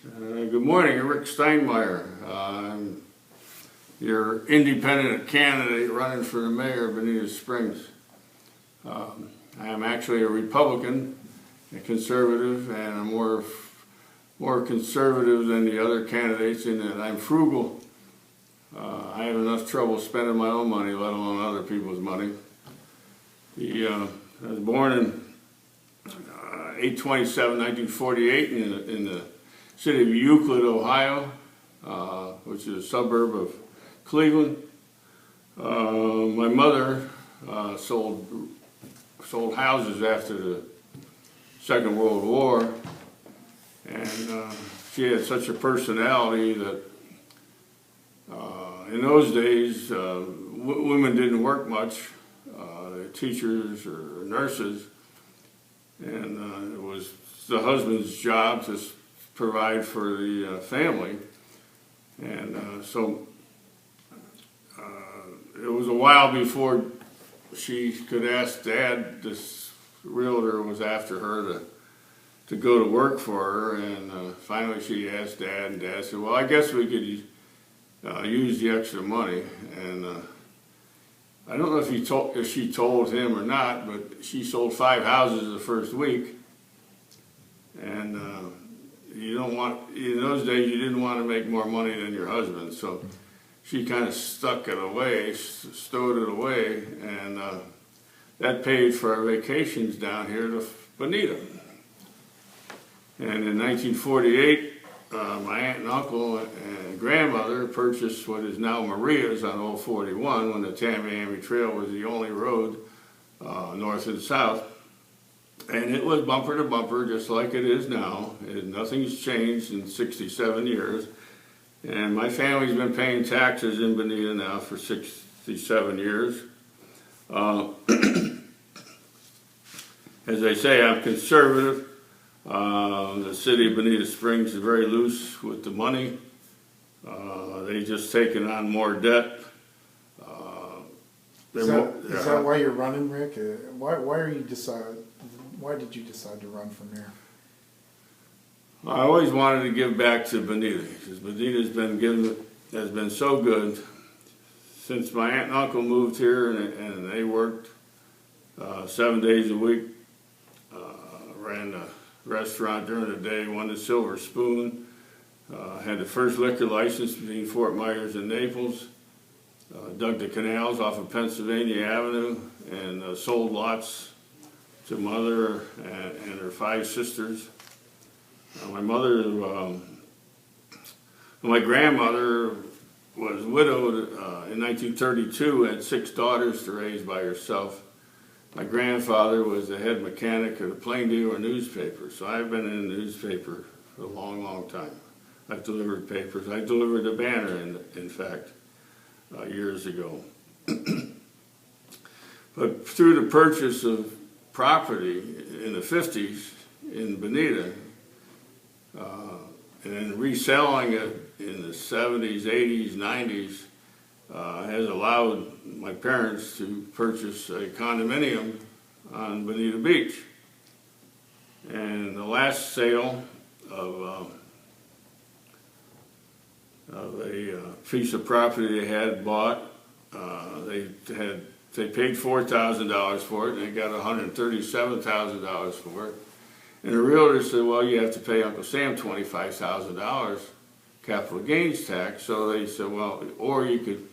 Good morning, Rick Steinmeyer. I'm your independent candidate running for the mayor of Bonita Springs. I am actually a Republican, a conservative, and I'm more conservative than the other candidates in that I'm frugal. I have enough trouble spending my own money, let alone other people's money. I was born in 8/27/1948 in the city of Euclid, Ohio, which is a suburb of Cleveland. My mother sold houses after the Second World War, and she had such a personality that in those days women didn't work much, teachers or nurses, and it was the husband's job to provide for the family. And so it was a while before she could ask Dad. This realtor was after her to go to work for her, and finally she asked Dad, and Dad said, well, I guess we could use the extra money. And I don't know if she told him or not, but she sold 5 houses the first week. And you don't want, in those days, you didn't want to make more money than your husband, so she kind of stuck it away, stowed it away, and that paid for our vacations down here to Bonita. And in 1948, my aunt and uncle and grandmother purchased what is now Maria's on Old 41, when the Tamiami Trail was the only road north and south. And it was bumper to bumper, just like it is now. Nothing's changed in 67 years. And my family's been paying taxes in Bonita now for 67 years. As I say, I'm conservative. The city of Bonita Springs is very loose with the money. They just taken on more debt. Is that why you're running, Rick? Why did you decide to run for mayor? I always wanted to give back to Bonita, because Bonita has been so good since my aunt and uncle moved here, and they worked 7 days a week. Ran the restaurant during the day, won the Silver Spoon, had the first liquor license between Fort Myers and Naples, dug the canals off of Pennsylvania Avenue, and sold lots to mother and her 5 sisters. My grandmother was widowed in 1932, had 6 daughters to raise by herself. My grandfather was the head mechanic of the Plain Dealer newspaper, so I've been in the newspaper for a long, long time. I've delivered papers. I delivered the Banner, in fact, years ago. But through the purchase of property in the 50s in Bonita, and then reselling it in the 70s, 80s, 90s, has allowed my parents to purchase a condominium on Bonita Beach. And the last sale of a piece of property they had bought, they paid $4,000 for it, and they got $137,000 for it. And the realtor said, well, you have to pay Uncle Sam $25,000 capital gains tax. So they said, well, or you could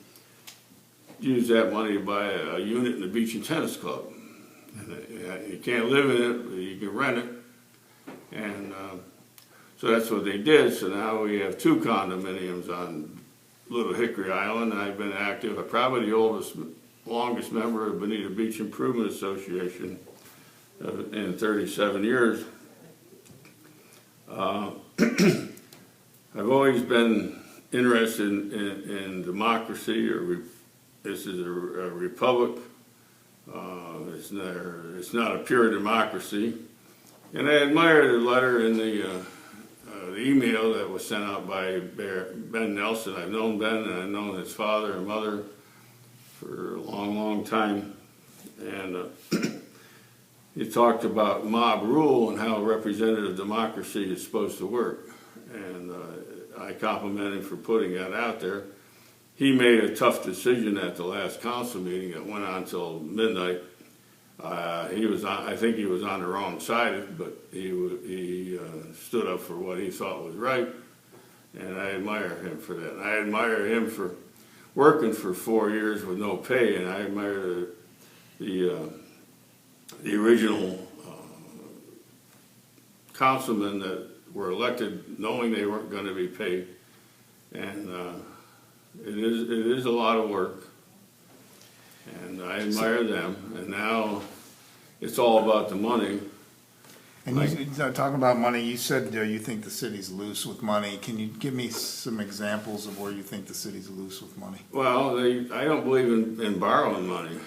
use that money to buy a unit in the beach and tennis club. And you can't live in it, but you can rent it. And so that's what they did. So now we have 2 condominiums on Little Hickory Island. I've been active. I'm probably the longest member of Bonita Beach Improvement Association in 37 years. I've always been interested in democracy, this is a republic. It's not a pure democracy. And I admire the letter in the email that was sent out by Ben Nelson. I've known Ben, and I've known his father and mother for a long, long time. And he talked about mob rule and how representative democracy is supposed to work. and I compliment him for putting that out there. He made a tough decision at the last council meeting that went on till midnight. I think he was on the wrong side, but he stood up for what he thought was right, and I admire him for that. And I admire him for working for 4 years with no pay, and I admire the original councilmen that were elected knowing they weren't going to be paid, and it is a lot of work, and I admire them. And now it's all about the money. And you talking about money, you said you think the city's loose with money. Can you give me some examples of where you think the city's loose with money? Well, I don't believe in borrowing money.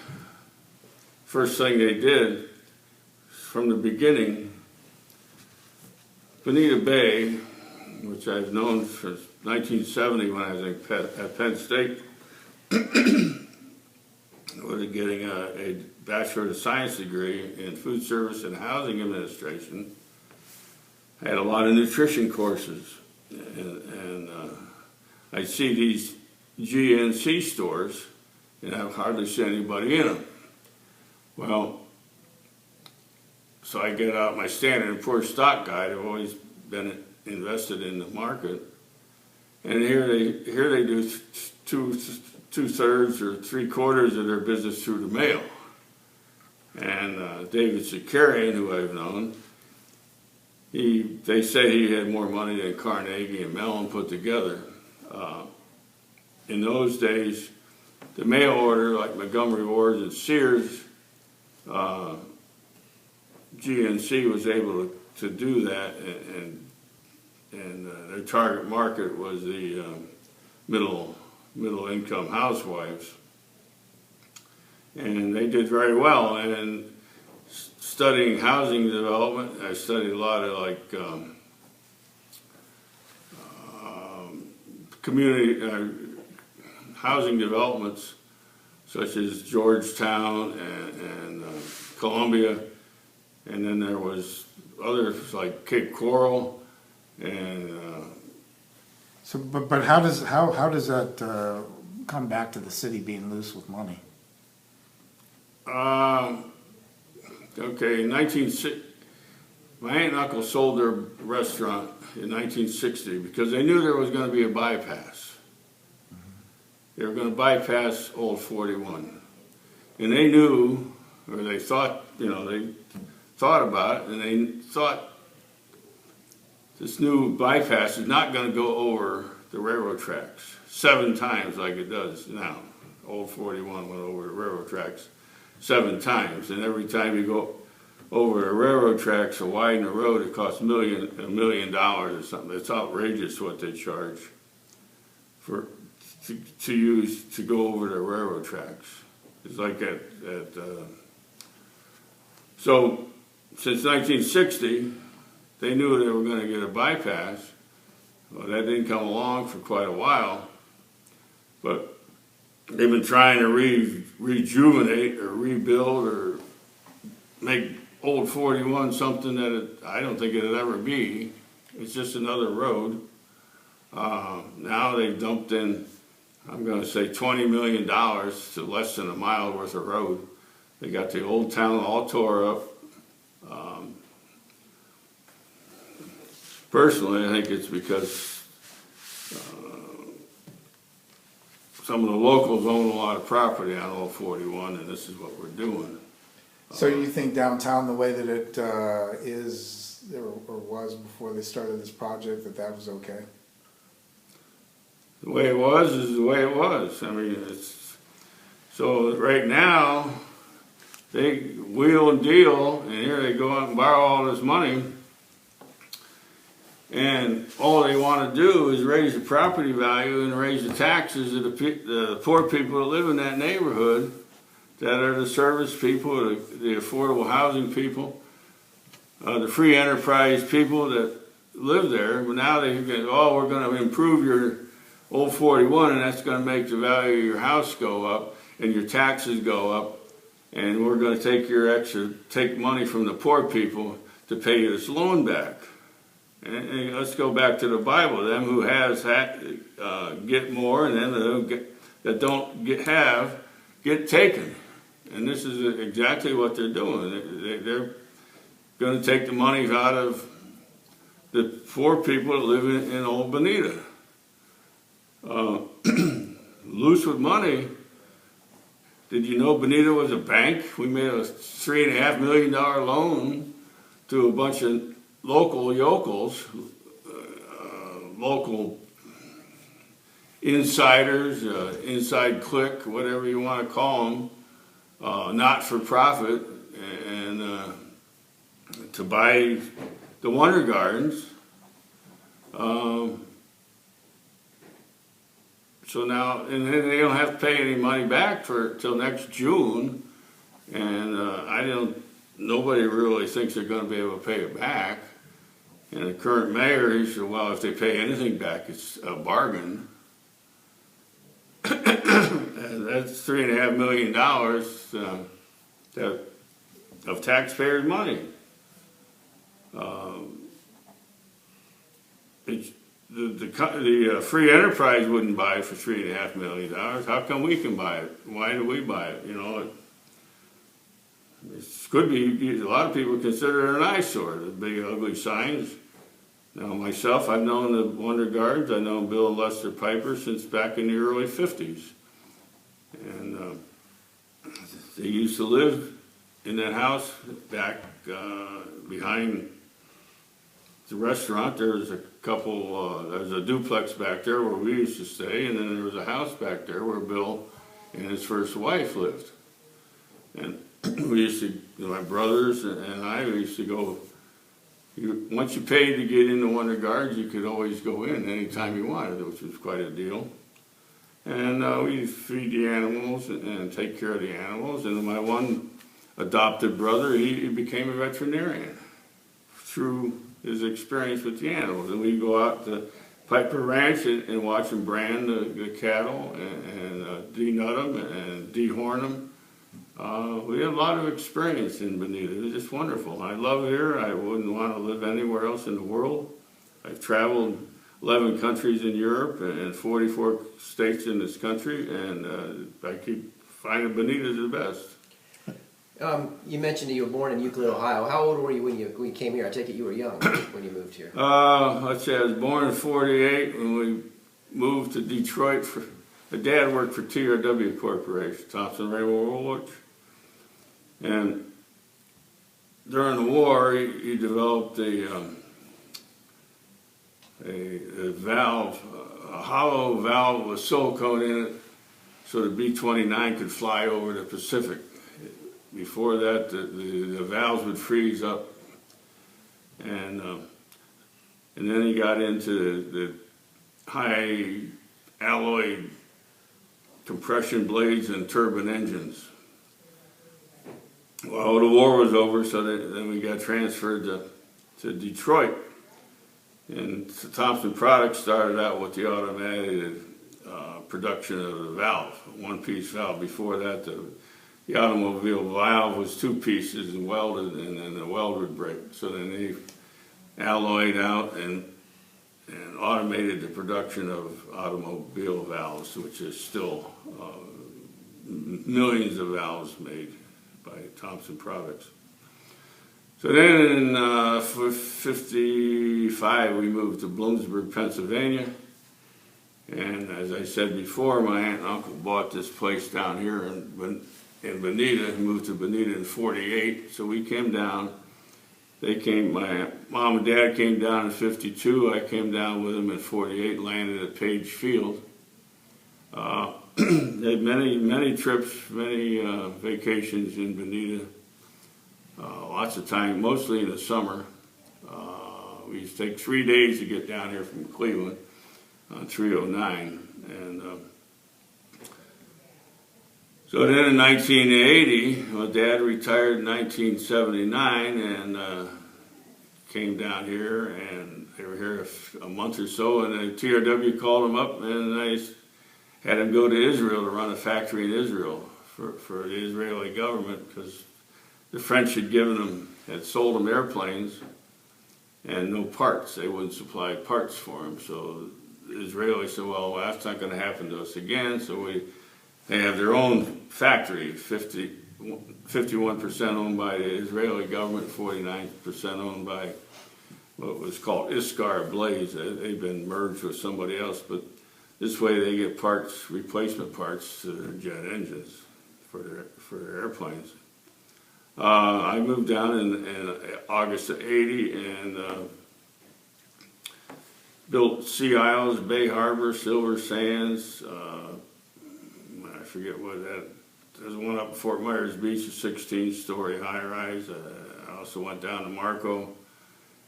First thing they did from the beginning, Bonita Bay, which I've known since 1970 when I was at Penn State, was getting a Bachelor of Science degree in Food Service and Housing Administration. I had a lot of nutrition courses, and I see these GNC stores, and I hardly see anybody in them. Well, so I get out my Standard & Poor's stock guide. I've always been invested in the market, and here they do two-thirds or three-quarters of their business through the mail. And David Zakarian, who I've known, they say he had more money than Carnegie and Mellon put together. In those days, the mail order, like Montgomery Ward's and Sears, GNC was able to do that, and their target market was the middle income housewives, and they did very well. And studying housing development, I studied a lot of community housing developments, such as Georgetown and Columbia, and then there was others like Cape Coral, and So, but how does that come back to the city being loose with money? Okay, my aunt and uncle sold their restaurant in 1960 because they knew there was going to be a bypass. They were going to bypass Old 41, and they knew, or they thought, they thought about it, and they thought this new bypass is not going to go over the railroad tracks 7 times like it does now. Old 41 went over the railroad tracks 7 times, and every time you go over the railroad tracks to widen the road, it costs $1 million or something. It's outrageous what they charge to use to go over the railroad tracks. It's like so since 1960, they knew they were going to get a bypass. Well, that didn't come along for quite a while, but they've been trying to rejuvenate or rebuild or make Old 41 something that I don't think it'll ever be. It's just another road. Now they've dumped in, I'm going to say $20 million to less than a mile worth of road. They got the old town all tore up. Personally, I think it's because some of the locals own a lot of property on Old 41, and this is what we're doing. So you think downtown, the way that it is or was before they started this project, that was okay? The way it was is the way it was. I mean, so right now they wheel and deal, and here they go out and borrow all this money, and all they want to do is raise the property value and raise the taxes of the poor people that live in that neighborhood, that are the service people, the affordable housing people, the free enterprise people that live there. But now they go, oh, we're going to improve your Old 41, and that's going to make the value of your house go up and your taxes go up, and we're going to take money from the poor people to pay this loan back. And let's go back to the Bible. Them who has get more, and then that don't get taken. And this is exactly what they're doing. They're going to take the money out of the poor people that live in old Bonita. Loose with money. Did you know Bonita was a bank? We made a $3.5 million loan to a bunch of local yokels, local insiders, inside clique, whatever you want to call them, not for profit, and to buy the Wonder Gardens. So now, and then they don't have to pay any money back till next June, and nobody really thinks they're going to be able to pay it back. And the current mayor, he said, well, if they pay anything back, it's a bargain. And that's $3.5 million of taxpayers' money. The free enterprise wouldn't buy it for $3.5 million. How come we can buy it? Why do we buy it? It could be, a lot of people consider it an eyesore, the big ugly signs. Now myself, I've known the Wonder Gardens, I've known Bill and Lester Piper since back in the early 50s. And they used to live in that house back behind the restaurant. There was a couple, there was a duplex back there where we used to stay, and then there was a house back there where Bill and his first wife lived. And we used to, my brothers and I, we used to go, once you paid to get into Wonder Gardens, you could always go in anytime you wanted, which was quite a deal. And we feed the animals and take care of the animals. And my one adopted brother, he became a veterinarian through his experience with the animals. And we'd go out to Piper Ranch and watch them brand the cattle and denut them and dehorn them. We had a lot of experience in Bonita. It was just wonderful. I love it here. I wouldn't want to live anywhere else in the world. I've traveled 11 countries in Europe and 44 states in this country, and I keep finding Bonita the best. You mentioned that you were born in Euclid, Ohio. How old were you when you came here? I take it you were young when you moved here. Let's see, I was born in '48 when we moved to Detroit. My dad worked for TRW Corporation, Thompson Railroad Works. And during the war, he developed a valve, a hollow valve with silicone in it, so the B-29 could fly over the Pacific. Before that, the valves would freeze up, and then he got into the high alloy compression blades and turbine engines. Well, the war was over, so then we got transferred to Detroit. And Thompson Products started out with the automated production of the valve, one-piece valve. Before that, the automobile valve was two pieces and welded, and then the weld would break. So then they alloyed out and automated the production of automobile valves, which is still millions of valves made by Thompson Products. So then in 55, we moved to Bloomsburg, Pennsylvania. And as I said before, my aunt and uncle bought this place down here in Bonita, moved to Bonita in 48. So we came down. My mom and dad came down in 52. I came down with them in 48, landed at Page Field. They had many trips, many vacations in Bonita. Lots of time, mostly in the summer. We used to take 3 days to get down here from Cleveland on 309. And so then in 1980, my dad retired in 1979 and came down here, and they were here a month or so, and the TRW called him up, and I had him go to Israel to run a factory in Israel for the Israeli government, because the French had sold them airplanes, and no parts. They wouldn't supply parts for them. So the Israelis said, well, that's not going to happen to us again. So they have their own factory, 51% owned by the Israeli government, 49% owned by what was called Iskar Blaze. They've been merged with somebody else, but this way they get parts, replacement parts to their jet engines for their airplanes. I moved down in August of '80 and built Sea Isles, Bay Harbor, Silver Sands. I forget what that. There's one up at Fort Myers Beach, a 16-story high-rise. I also went down to Marco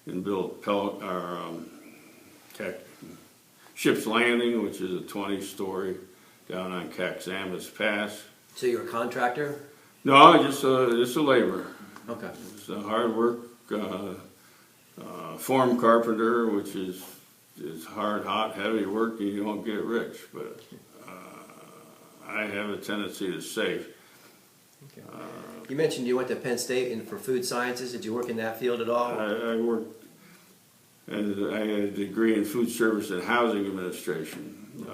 and built Ship's Landing, which is a 20-story down on Caxamas Pass. So you're a contractor? No, just a laborer. Okay. It's a hard work form carpenter, which is hard, hot, heavy work, and you won't get rich. But I have a tendency to save. Okay. You mentioned you went to Penn State for food sciences. Did you work in that field at all? I worked, and I had a degree in food service and housing administration.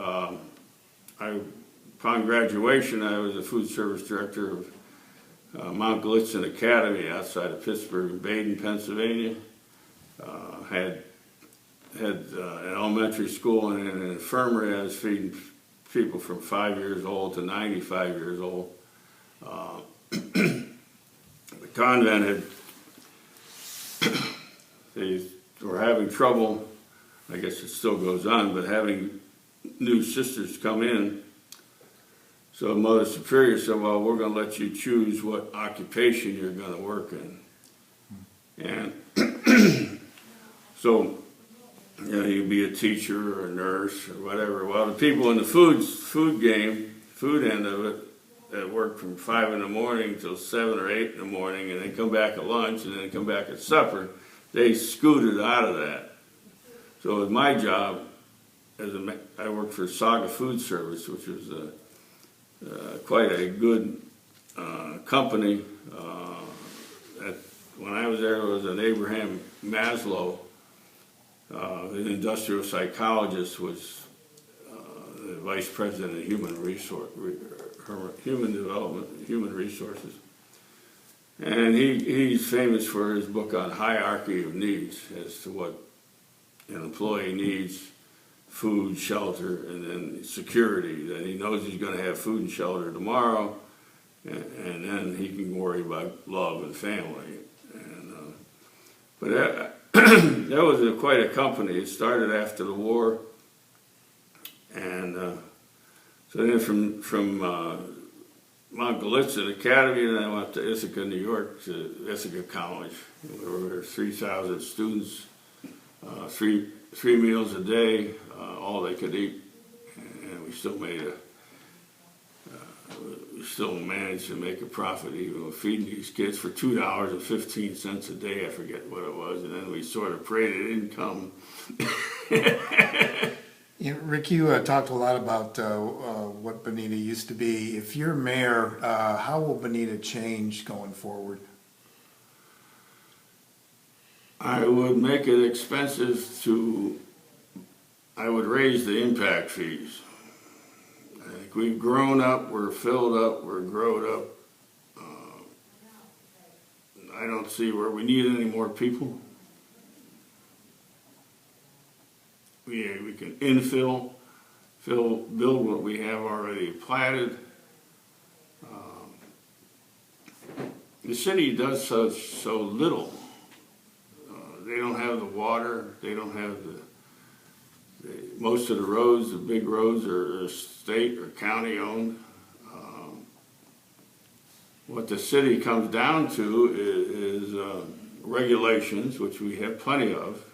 Upon graduation, I was a food service director of Mount Gallitzin Academy outside of Pittsburgh and Baden, Pennsylvania. Had an elementary school and an infirmary. I was feeding people from 5 years old to 95 years old. The convent they were having trouble, I guess it still goes on, but having new sisters come in. So Mother Superior said, well, we're going to let you choose what occupation you're going to work in. And so, you'd be a teacher or a nurse or whatever. Well, the people in the food end of it, that work from 5 in the morning till 7 or 8 in the morning, and then come back at lunch and then come back at supper, they scooted out of that. So it was my job, I worked for Saga Food Service, which was quite a good company. When I was there, there was an Abraham Maslow, an industrial psychologist, was the vice president of human resources, and he's famous for his book on hierarchy of needs, as to what an employee needs: food, shelter, and then security. That he knows he's going to have food and shelter tomorrow, and then he can worry about love and family. And but that was quite a company. It started after the war, and so then from Mount Gallitzin Academy, and then I went to Ithaca, New York, to Ithaca College. There were 3,000 students, three meals a day, all they could eat, and we still managed to make a profit even with feeding these kids for $2.15 a day. I forget what it was, and then we sort of paraded income. Yeah, Rick, you talked a lot about what Bonita used to be. If you're mayor, how will Bonita change going forward? I would make it expensive I would raise the impact fees. I think we've grown up, we're filled up, we're growed up. I don't see where we need any more people. We can infill, build what we have already platted. The city does so little. They don't have the water. They don't have most of the roads. The big roads are state or county owned. What the city comes down to is regulations, which we have plenty of.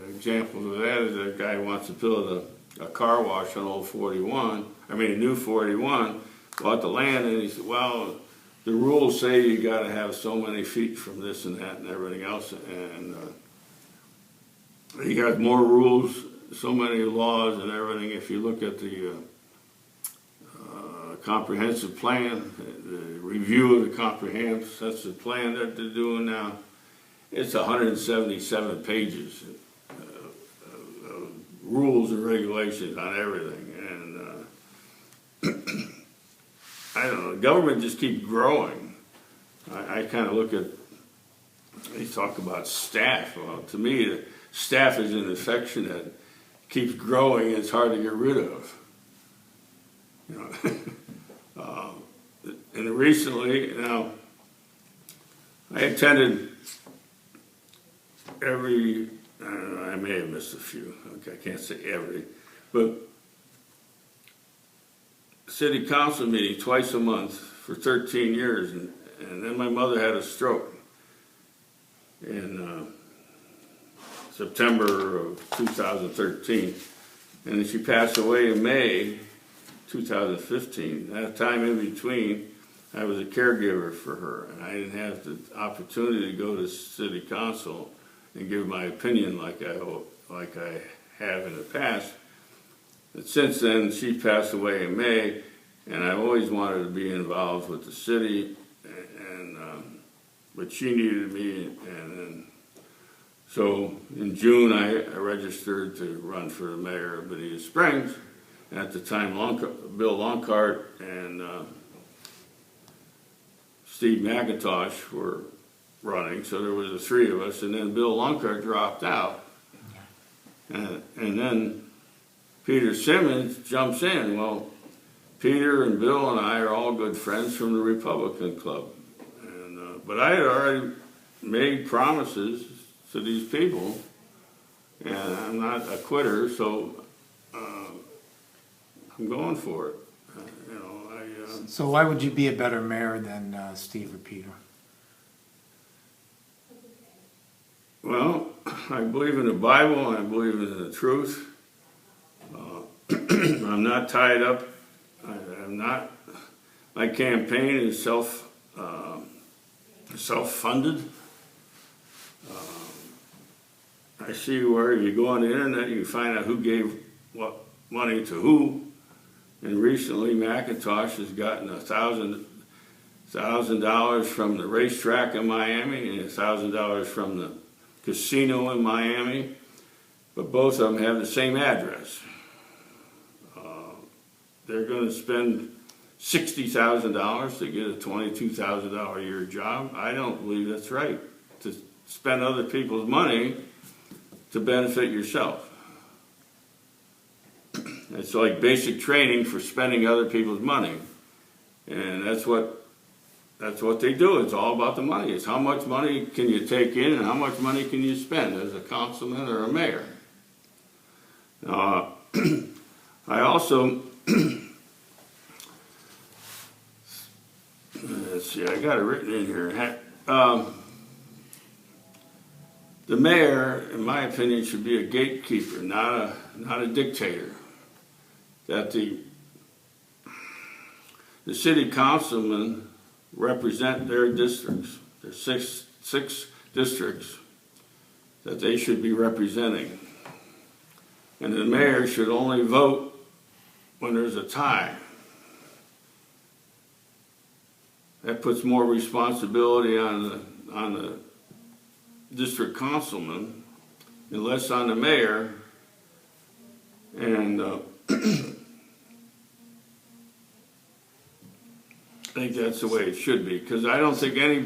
Examples of that is a guy who wants to build a car wash on Old 41. I mean, a new 41. Bought the land, and he said, well, the rules say you got to have so many feet from this and that and everything else, and he got more rules, so many laws and everything. If you look at the comprehensive plan, the review of the comprehensive plan that they're doing now, it's 177 pages of rules and regulations on everything, and I don't know, the government just keeps growing. I kind of look at, they talk about staff. Well, to me, the staff is an infection that keeps growing and it's hard to get rid of. You know, and recently, now, I attended every, I don't know, I may have missed a few, okay, I can't say every, but city council meeting twice a month for 13 years, and then my mother had a stroke in September of 2013, and then she passed away in May 2015. That time in between, I was a caregiver for her, and I didn't have the opportunity to go to city council and give my opinion like I have in the past. But since then, she passed away in May, and I've always wanted to be involved with the city, but she needed me, and then, so in June I registered to run for the mayor of Bonita Springs. And at the time, Bill Longcart and Steve McIntosh were running, so there was the three of us, and then Bill Longcart dropped out. And then Peter Simmons jumps in. Well, Peter and Bill and I are all good friends from the Republican Club. And, but I had already made promises to these people, and I'm not a quitter, so I'm going for it. So why would you be a better mayor than Steve or Peter? Well, I believe in the Bible, and I believe in the truth. I'm not tied up. I'm not. My campaign is self-funded. I see where you go on the internet, you can find out who gave what money to who. And recently, McIntosh has gotten $1,000 from the racetrack in Miami and $1,000 from the casino in Miami, but both of them have the same address. They're going to spend $60,000 to get a $22,000 a year job. I don't believe that's right, to spend other people's money to benefit yourself. It's like basic training for spending other people's money, and that's what they do. It's all about the money. It's how much money can you take in and how much money can you spend as a councilman or a mayor. I also, let's see, I got it written in here. The mayor, in my opinion, should be a gatekeeper, not a dictator. That the city councilmen represent their districts. There's six districts that they should be representing. And the mayor should only vote when there's a tie. That puts more responsibility on the district councilman and less on the mayor. And I think that's the way it should be, because I don't think any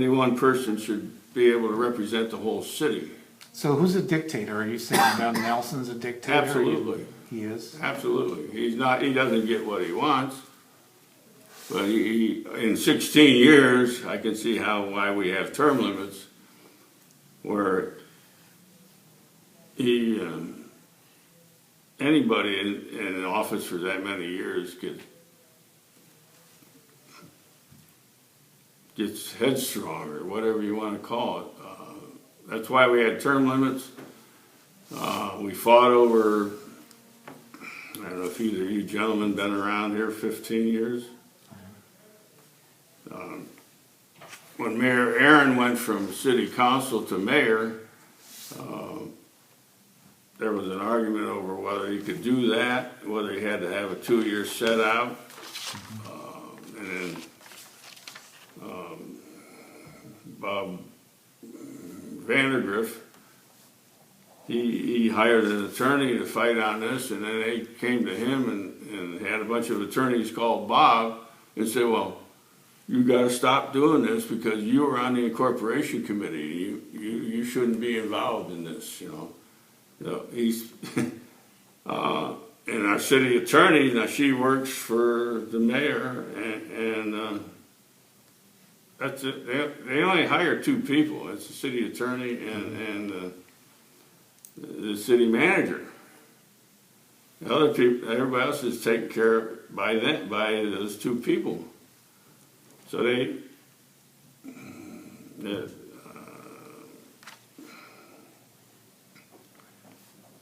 one person should be able to represent the whole city. So who's a dictator? Are you saying Doug Nelson's a dictator? Absolutely. He is? Absolutely. He's not. He doesn't get what he wants. But he in 16 years, I can see why we have term limits, where anybody in an office for that many years gets headstrong, or whatever you want to call it. That's why we had term limits. We fought over, I don't know if either of you gentlemen been around here 15 years. When Mayor Aaron went from city council to mayor, there was an argument over whether he could do that, whether he had to have a 2-year set out. And then Bob Vandergriff, he hired an attorney to fight on this, and then they came to him and had a bunch of attorneys call Bob and say, well, you got to stop doing this because you were on the incorporation committee. You shouldn't be involved in this, you know. So he's and our city attorney, now she works for the mayor, and that's it. They only hire 2 people. It's the city attorney and the city manager. The other people, everybody else is taken care of by those 2 people. So it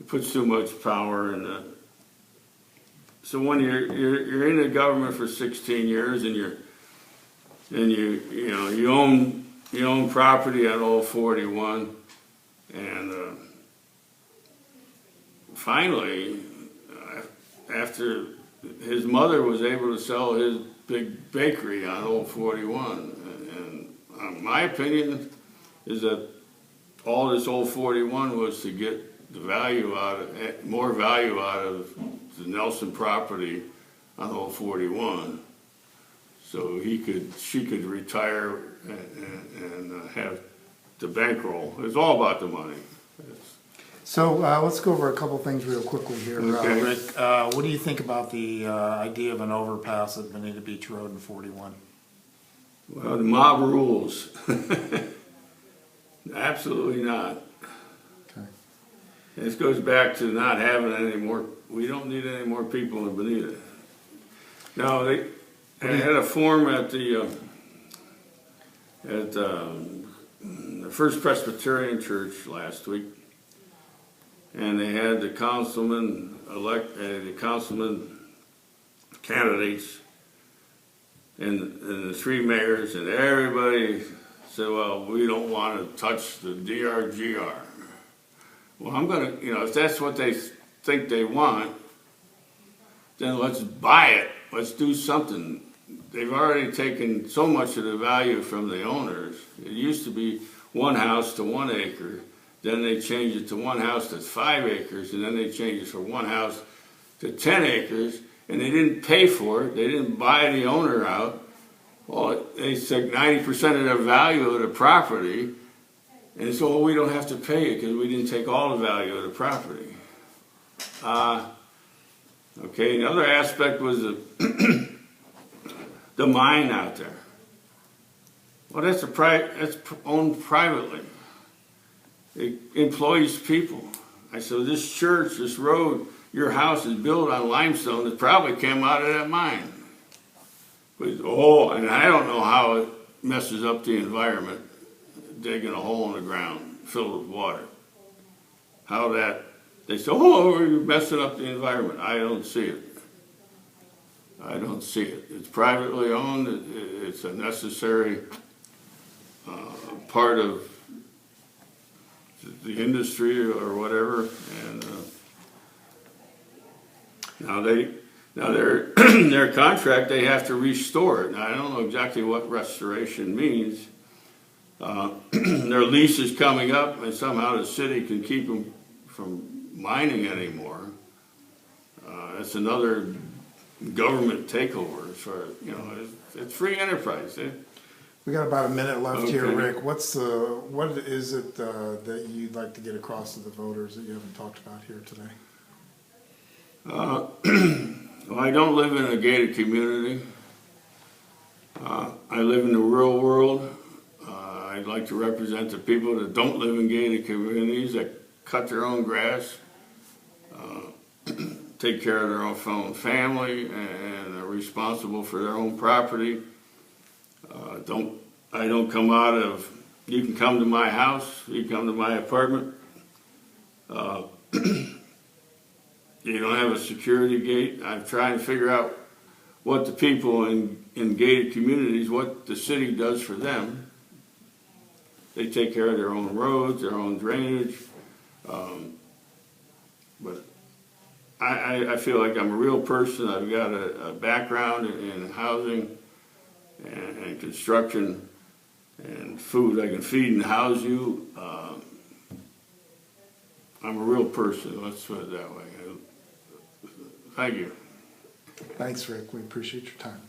puts too much power in the. So when you're in the government for 16 years and you own property on Old 41, and finally, after his mother was able to sell his big bakery on Old 41, and my opinion is that all this Old 41 was to get the value more value out of the Nelson property on Old 41, so she could retire and have the bankroll. It's all about the money. So let's go over a couple things real quickly here, Okay. Rick. What do you think about the idea of an overpass at Bonita Beach Road in 41? Well, the mob rules. Absolutely not. Okay. This goes back to not having any more. We don't need any more people in Bonita. No, they had a forum at the First Presbyterian Church last week, and they had the councilman candidates, and the 3 mayors, and everybody said, well, we don't want to touch the DRGR. Well, I'm going to, if that's what they think they want, then let's buy it. Let's do something. They've already taken so much of the value from the owners. It used to be 1 house to 1 acre. Then they changed it to 1 house that's 5 acres, and then they changed it from 1 house to 10 acres, and they didn't pay for it. They didn't buy the owner out. Well, they took 90% of the value of the property, and so we don't have to pay it because we didn't take all the value of the property. Okay, the other aspect was the mine out there. Well, that's owned privately. It employs people. I said, this church, this road, your house is built on limestone that probably came out of that mine. But, and I don't know how it messes up the environment, digging a hole in the ground filled with water. How that, they say, you're messing up the environment. I don't see it. I don't see it. It's privately owned. It's a necessary part of the industry or whatever, and now their contract, they have to restore it. Now I don't know exactly what restoration means. Their lease is coming up, and somehow the city can keep them from mining anymore. It's another government takeover. As far as, it's free enterprise. We got about a minute left here, Okay. Rick. What is it that you'd like to get across to the voters that you haven't talked about here today? Well, I don't live in a gated community. I live in the real world. I'd like to represent the people that don't live in gated communities, that cut their own grass, take care of their own family, and are responsible for their own property. I don't come out of, you can come to my house, you can come to my apartment. You don't have a security gate. I'm trying to figure out what the people in gated communities, what the city does for them. They take care of their own roads, their own drainage. But I feel like I'm a real person. I've got a background in housing and construction, and food. I can feed and house you. I'm a real person, let's put it that way. Thank you. Thanks, Rick. We appreciate your time.